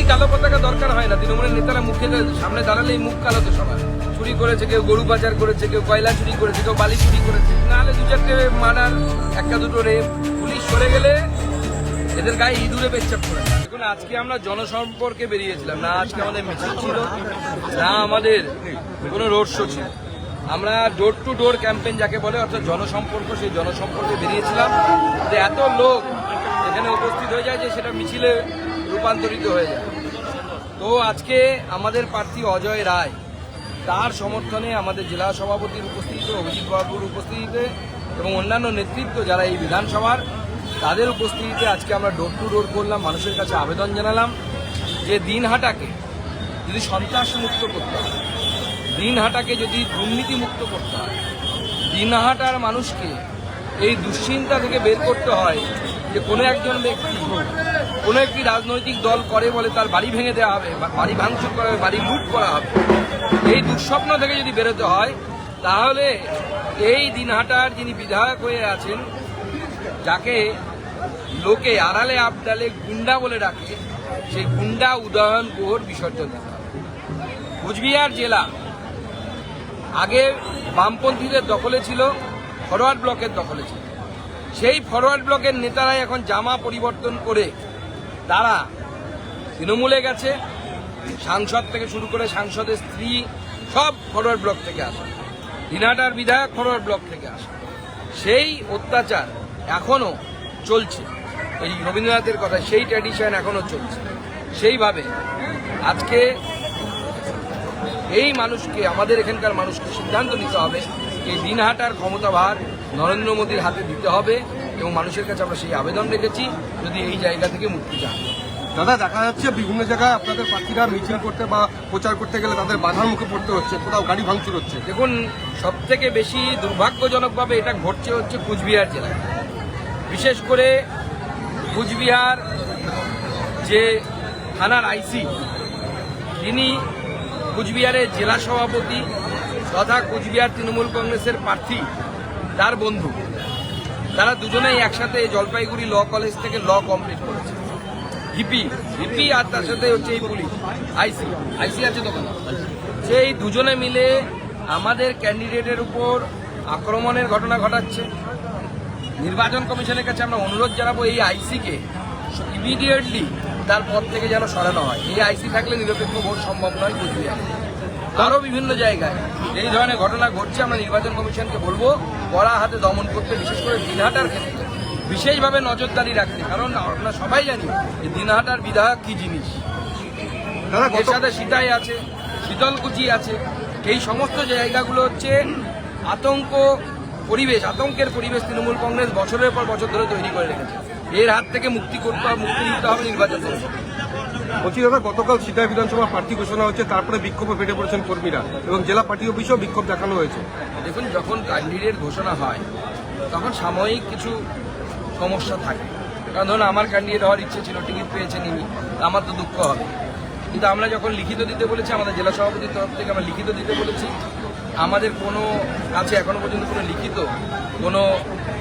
এমনি কালো পতাকা দরকার হয় না। তৃণমূলের নেতারা মুখে সামনে দাঁড়ালেই মুখ কালো তো সবার। চুরি করেছে কেউ, গরু পাচার করেছে কেউ, কয়লা চুরি করেছে কেউ, বালি চুরি করেছে, নাহলে দু চারটে মার্ডার, একটা দুটো রেপ। পুলিশ সরে গেলে এদের গায়ে ইঁদুরে পেচ্ছাপ করে। দেখুন, আজকে আমরা জনসম্পর্কে বেরিয়েছিলাম না, আজকে আমাদের মিছিল ছিল না, আমাদের কোনো রোড শো ছিল। আমরা ডোর টু ডোর ক্যাম্পেইন যাকে বলে, অর্থাৎ জনসম্পর্ক, সেই জনসম্পর্কে বেরিয়েছিলাম। যে এত লোক এখানে উপস্থিত হয়ে যায় যে সেটা মিছিলে রূপান্তরিত হয়ে যায়। তো আজকে আমাদের প্রার্থী অজয় রায়, তার সমর্থনে আমাদের জেলা সভাপতির উপস্থিতিতে, অভিজিৎ বাবুর উপস্থিতিতে এবং অন্যান্য নেতৃত্ব যারা এই বিধানসভার, তাদের উপস্থিতিতে আজকে আমরা ডোর টু ডোর করলাম, মানুষের কাছে আবেদন জানালাম যে দিনহাটাকে যদি সন্ত্রাস মুক্ত করতে হয়, দিনহাটাকে যদি দুর্নীতি মুক্ত করতে হয়, দিনহাটার মানুষকে এই দুশ্চিন্তা থেকে বের করতে হয় যে কোনো একজন ব্যক্তি কোনো একটি রাজনৈতিক দল করে বলে তার বাড়ি ভেঙে দেওয়া হবে, বাড়ি ভাঙচুর করা হবে, বাড়ি লুট করা হবে, এই দুঃস্বপ্ন থেকে যদি বেরোতে হয়, তাহলে এই দিনহাটার যিনি বিধায়ক হয়ে আছেন, যাকে লোকে আড়ালে আবডালে গুন্ডা বলে ডাকে, সেই গুন্ডা উদয়ন গুহর বিসর্জন দিতে হবে। কুচবিহার জেলা আগে বামপন্থীদের দখলে ছিল, ফরওয়ার্ড ব্লকের দখলে ছিল। সেই ফরওয়ার্ড ব্লকের নেতারাই এখন জামা পরিবর্তন করে তারা তৃণমূলে গেছে। সাংসদ থেকে শুরু করে সাংসদের স্ত্রী সব ফরওয়ার্ড ব্লক থেকে আসে, দিনহাটার বিধায়ক ফরওয়ার্ড ব্লক থেকে আসে। সেই অত্যাচার এখনো চলছে, এই রবীন্দ্রনাথের কথা, সেই ট্র্যাডিশন এখনো চলছে। সেইভাবে আজকে এই মানুষকে, আমাদের এখানকার মানুষকে সিদ্ধান্ত নিতে হবে, এই দিনহাটার ক্ষমতাভার নরেন্দ্র মোদীর হাতে দিতে হবে এবং মানুষের কাছে আমরা সেই আবেদন রেখেছি যদি এই জায়গা থেকে মুক্তি চান। দাদা, দেখা যাচ্ছে বিভিন্ন জায়গায় আপনাদের প্রার্থীরা মিছিল করতে বা প্রচার করতে গেলে তাদের বাধার মুখে পড়তে হচ্ছে, কোথাও গাড়ি ভাঙচুর হচ্ছে। দেখুন, সব থেকে বেশি দুর্ভাগ্যজনকভাবে এটা ঘটছে হচ্ছে কুচবিহার জেলায়। বিশেষ করে কুচবিহার যে থানার আইসি, তিনি কুচবিহারের জেলা সভাপতি তথা কুচবিহার তৃণমূল কংগ্রেসের প্রার্থী, তার বন্ধু, তারা দুজনেই একসাথে জলপাইগুড়ি ল কলেজ থেকে ল কমপ্লিট করেছে। হিপি আর তার সাথে হচ্ছে এই পুলিশ আইসি আছে তখন, সেই দুজনে মিলে আমাদের ক্যান্ডিডেটের উপর আক্রমণের ঘটনা ঘটাচ্ছে। নির্বাচন কমিশনের কাছে আমরা অনুরোধ জানাবো এই আইসিকে ইমিডিয়েটলি তার পদ থেকে যেন সরানো হয়। এই আইসি থাকলে নিরপেক্ষ ভোট সম্ভব নয় কুচবিহারে। আরও বিভিন্ন জায়গায় এই ধরনের ঘটনা ঘটছে, আমরা নির্বাচন কমিশনকে বলবো কড়া হাতে দমন করতে, বিশেষ করে দিনহাটার ক্ষেত্রে বিশেষভাবে নজরদারি রাখতে। কারণ আমরা সবাই জানি যে দিনহাটার বিধায়ক কি জিনিস, এর সাথে সিতাই আছে, শীতলকুচি আছে, এই সমস্ত জায়গাগুলো হচ্ছে আতঙ্কের পরিবেশ তৃণমূল কংগ্রেস বছরের পর বছর ধরে তৈরি করে রেখেছে। এর হাত থেকে মুক্তি দিতে হবে নির্বাচন কমিশন। বলছি দাদা, গতকাল সিতাই বিধানসভা প্রার্থী ঘোষণা হচ্ছে, তারপরে বিক্ষোভে ফেটে পড়েছেন কর্মীরা এবং জেলা পার্টি অফিসেও বিক্ষোভ দেখানো হয়েছে। দেখুন, যখন ক্যান্ডিডেট ঘোষণা হয় তখন সাময়িক কিছু সমস্যা থাকে। কারণ ধরুন, আমার ক্যান্ডিডেট হওয়ার ইচ্ছে ছিল, টিকিট পেয়েছেন ইনি, আমার তো দুঃখ হবে। কিন্তু আমরা যখন লিখিত দিতে বলেছি, আমাদের জেলা সভাপতির তরফ থেকে আমরা লিখিত দিতে বলেছি, আমাদের কোনো কাছে এখনো পর্যন্ত কোনো লিখিত কোনো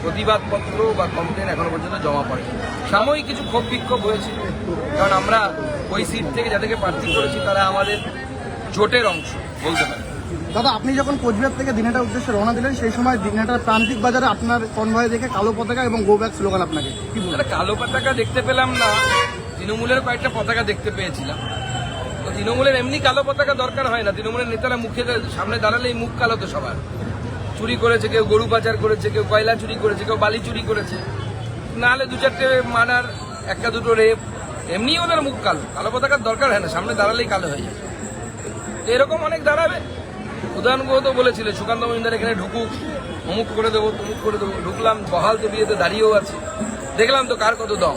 প্রতিবাদপত্র বা কমপ্লেন এখনো পর্যন্ত জমা পড়ে। সাময়িক কিছু ক্ষোভ বিক্ষোভ হয়েছিল, কারণ আমরা ওই সিট থেকে যাদেরকে প্রার্থী করেছি তারা আমাদের জোটের অংশ বলতে পারি। দাদা, আপনি যখন কোচবিহার থেকে দিনহাটার উদ্দেশ্যে রওনা দিলেন, সেই সময় দিনহাটার প্রান্তিক বাজারে আপনার কনভয় দেখে কালো পতাকা এবং গো ব্যাক স্লোগান, আপনাকে কি বলবেন? কালো পতাকা দেখতে পেলাম না, তৃণমূলের কয়েকটা পতাকা দেখতে পেয়েছিলাম। তো তৃণমূলের এমনি কালো পতাকা দরকার হয় না। তৃণমূলের নেতারা মুখে সামনে দাঁড়ালেই মুখ কালো তো সবার। চুরি করেছে কেউ, গরু পাচার করেছে কেউ, কয়লা চুরি করেছে কেউ, বালি চুরি করেছে, নাহলে দু চারটে মার্ডার, একটা দুটো রেপ, এমনি ওদের মুখ কালো। কালো পতাকার দরকার হয় না, সামনে দাঁড়ালেই কালো হয়ে যায়। এরকম অনেক দাঁড়াবে। উদয়ন গুহ তো বলেছিল সুকান্ত মজুমদার এখানে ঢুকুক, অমুক করে দেবো তমুক করে দেবো। ঢুকলাম, বহাল তো বিয়েতে দাঁড়িয়েও আছে, দেখলাম তো কার কত দম।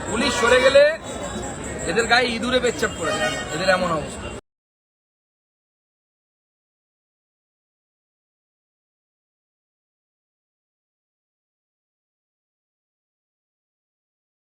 পুলিশ সরে গেলে এদের গায়ে ইঁদুরে পেচ্ছাপ করে, এদের এমন অবস্থা।